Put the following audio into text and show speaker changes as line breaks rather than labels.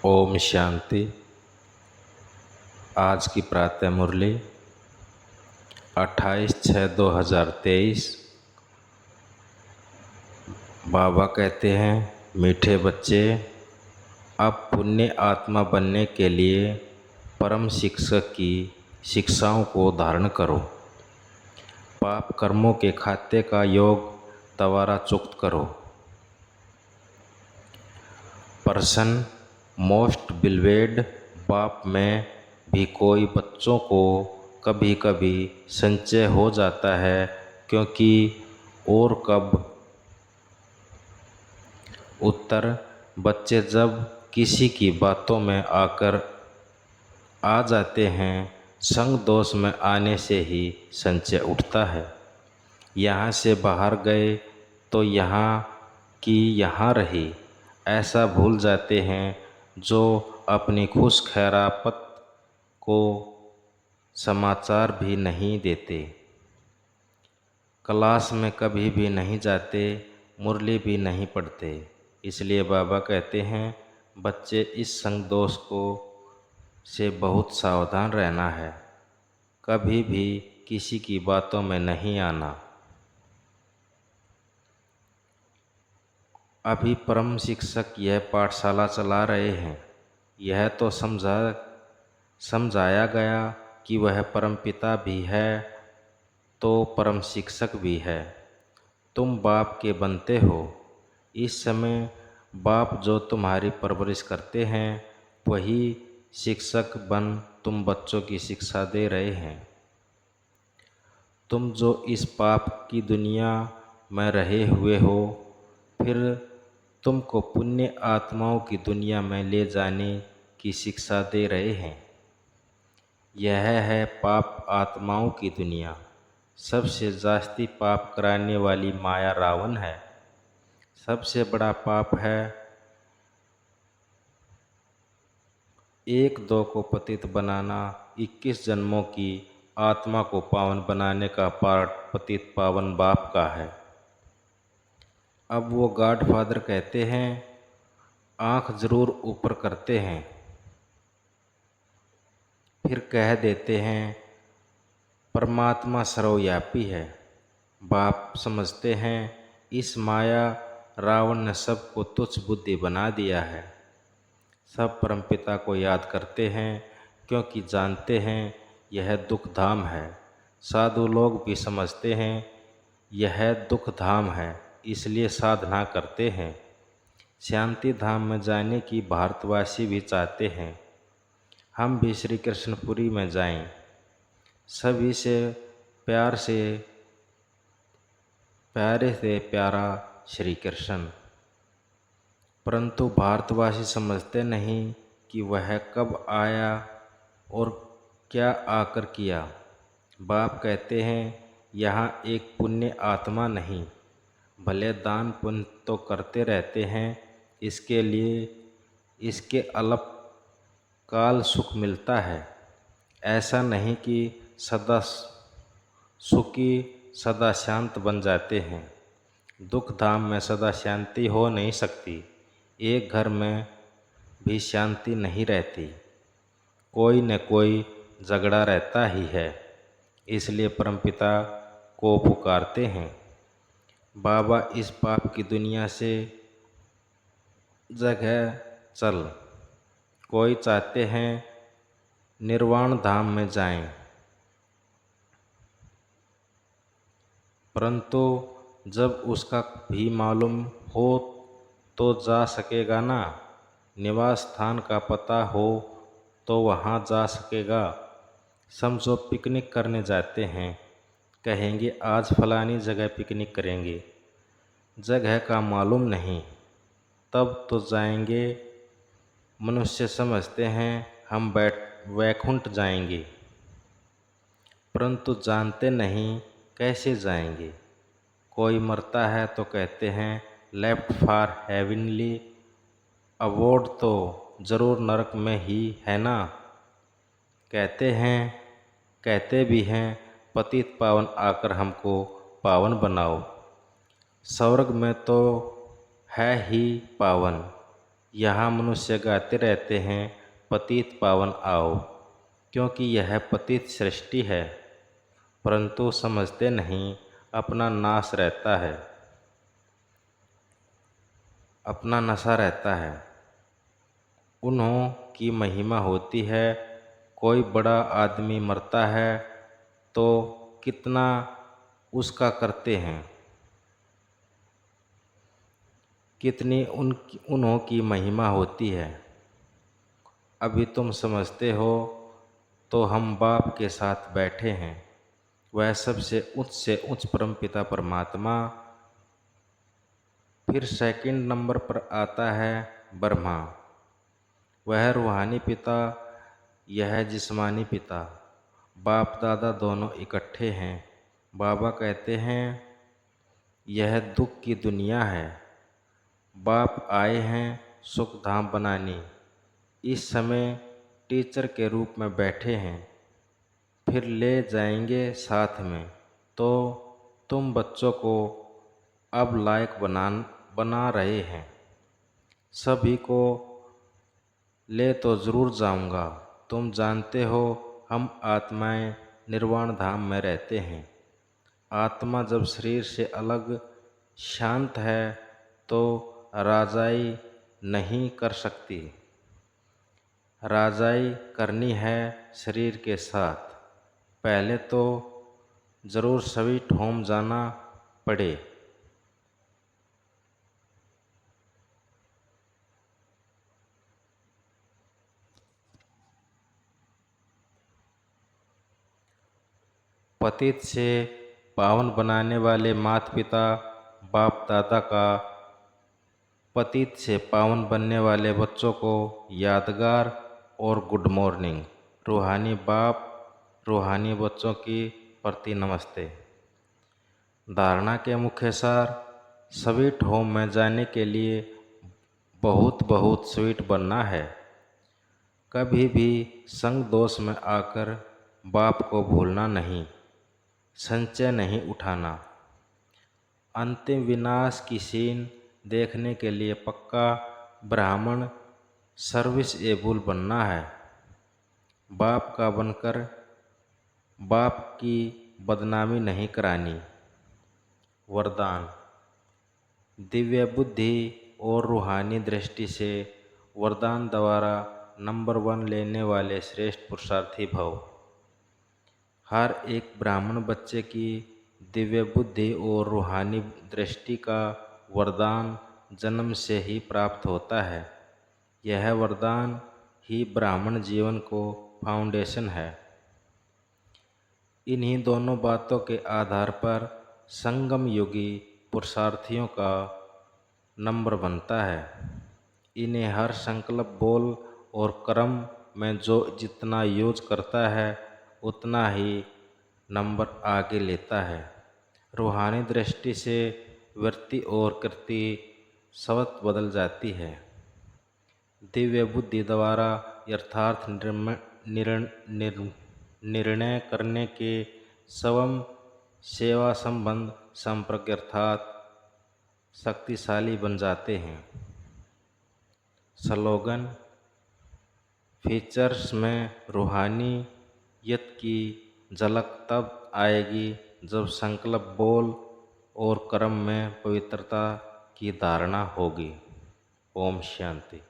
ओम शांति। आज की प्रातः मुरली 28/6/2023। बाबा कहते हैं, मीठे बच्चे, अब पुण्य आत्मा बनने के लिए परम शिक्षक की शिक्षाओं को धारण करो। पाप कर्मों के खाते का योग दोबारा चुक्त करो। पर्सन मोस्ट बिलवेड, बाप में भी कोई बच्चों को कभी कभी संचय हो जाता है, क्योंकि और कब। उत्तर, बच्चे जब किसी की बातों में आकर आ जाते हैं, संग दोष में आने से ही संचय उठता है। यहाँ से बाहर गए तो यहाँ की यहाँ रही, ऐसा भूल जाते हैं, जो अपनी खुश खैरापत को समाचार भी नहीं देते, क्लास में कभी भी नहीं जाते, मुरली भी नहीं पढ़ते। इसलिए बाबा कहते हैं, बच्चे इस संग दोष को से बहुत सावधान रहना है, कभी भी किसी की बातों में नहीं आना। अभी परम शिक्षक यह पाठशाला चला रहे हैं। यह तो समझाया गया कि वह परम पिता भी है तो परम शिक्षक भी है। तुम बाप के बनते हो। इस समय बाप जो तुम्हारी परवरिश करते हैं, वही शिक्षक बन तुम बच्चों की शिक्षा दे रहे हैं। तुम जो इस पाप की दुनिया में रहे हुए हो, फिर तुमको पुण्य आत्माओं की दुनिया में ले जाने की शिक्षा दे रहे हैं। यह है पाप आत्माओं की दुनिया। सबसे जास्ती पाप कराने वाली माया रावण है। सबसे बड़ा पाप है एक दो को पतित बनाना, 21 जन्मों की आत्मा को पावन बनाने का पाठ पतित पावन बाप का है। अब वो गॉड फादर कहते हैं, आँख जरूर ऊपर करते हैं, फिर कह देते हैं परमात्मा सर्वव्यापी है। बाप समझते हैं, इस माया रावण ने सबको तुच्छ बुद्धि बना दिया है। सब परमपिता को याद करते हैं, क्योंकि जानते हैं यह दुख धाम है। साधु लोग भी समझते हैं यह दुख धाम है, इसलिए साधना करते हैं। शांति धाम में जाने की भारतवासी भी चाहते हैं। हम भी श्री कृष्णपुरी में जाएं, सभी से प्यारे से प्यारा श्री कृष्ण। परंतु भारतवासी समझते नहीं कि वह कब आया और क्या आकर किया। बाप कहते हैं, यहाँ एक पुण्य आत्मा नहीं, भले दान पुण्य तो करते रहते हैं, इसके लिए इसके अल्पकाल सुख मिलता है। ऐसा नहीं कि सदा सुखी सदा शांत बन जाते हैं। दुख धाम में सदा शांति हो नहीं सकती। एक घर में भी शांति नहीं रहती, कोई न कोई झगड़ा रहता ही है। इसलिए परमपिता को पुकारते हैं, बाबा इस पाप की दुनिया से जगह चल। कोई चाहते हैं निर्वाण धाम में जाएं, परंतु जब उसका भी मालूम हो तो जा सकेगा ना। निवास स्थान का पता हो तो वहाँ जा सकेगा। समझो पिकनिक करने जाते हैं, कहेंगे आज फलानी जगह पिकनिक करेंगे, जगह का मालूम नहीं, तब तो जाएंगे। मनुष्य समझते हैं हम वैकुंठ जाएंगे, परंतु जानते नहीं कैसे जाएंगे। कोई मरता है तो कहते हैं लेफ्ट फॉर हेवनली अवॉर्ड, तो ज़रूर नरक में ही है ना। कहते भी हैं पतित पावन आकर हमको पावन बनाओ। स्वर्ग में तो है ही पावन, यहाँ मनुष्य गाते रहते हैं पतित पावन आओ, क्योंकि यह पतित सृष्टि है, परंतु समझते नहीं अपना नाश रहता है, अपना नशा रहता है। उन्हों की महिमा होती है। कोई बड़ा आदमी मरता है तो कितना उसका करते हैं, कितनी उन्हों की महिमा होती है। अभी तुम समझते हो तो हम बाप के साथ बैठे हैं। वह सबसे उच्च परमपिता परमात्मा। फिर सेकंड नंबर पर आता है ब्रह्मा। वह रूहानी पिता, यह जिस्मानी पिता। बाप दादा दोनों इकट्ठे हैं। बाबा कहते हैं यह दुख की दुनिया है। बाप आए हैं सुख धाम बनाने। इस समय टीचर के रूप में बैठे हैं, फिर ले जाएंगे साथ में। तो तुम बच्चों को अब लायक बना रहे हैं। सभी को ले तो ज़रूर जाऊंगा। तुम जानते हो हम आत्माएं निर्वाण धाम में रहते हैं। आत्मा जब शरीर से अलग शांत है तो राजाई नहीं कर सकती। राजाई करनी है शरीर के साथ। पहले तो ज़रूर स्वीट होम जाना पड़े। पतित से पावन बनाने वाले माता पिता बाप दादा का पतित से पावन बनने वाले बच्चों को यादगार और गुड मॉर्निंग। रूहानी बाप रूहानी बच्चों की प्रति नमस्ते। धारणा के मुख्य सार: स्वीट होम में जाने के लिए बहुत बहुत स्वीट बनना है। कभी भी संग दोष में आकर बाप को भूलना नहीं, संचय नहीं उठाना। अंतिम विनाश की सीन देखने के लिए पक्का ब्राह्मण सर्विस एबुल बनना है। बाप का बनकर बाप की बदनामी नहीं करानी। वरदान: दिव्य बुद्धि और रूहानी दृष्टि से वरदान द्वारा नंबर 1 लेने वाले श्रेष्ठ पुरुषार्थी भव। हर एक ब्राह्मण बच्चे की दिव्य बुद्धि और रूहानी दृष्टि का वरदान जन्म से ही प्राप्त होता है। यह वरदान ही ब्राह्मण जीवन को फाउंडेशन है। इन्हीं दोनों बातों के आधार पर संगम युगी पुरुषार्थियों का नंबर बनता है। इन्हें हर संकल्प बोल और कर्म में जो जितना यूज करता है उतना ही नंबर आगे लेता है। रूहानी दृष्टि से वृत्ति और कृति स्वतः बदल जाती है। दिव्य बुद्धि द्वारा यथार्थ निर्णय करने के स्वयं सेवा संबंध संपर्क अर्थात शक्तिशाली बन जाते हैं। स्लोगन: फीचर्स में रूहानियत की झलक तब आएगी जब संकल्प बोल और कर्म में पवित्रता की धारणा होगी। ओम शांति।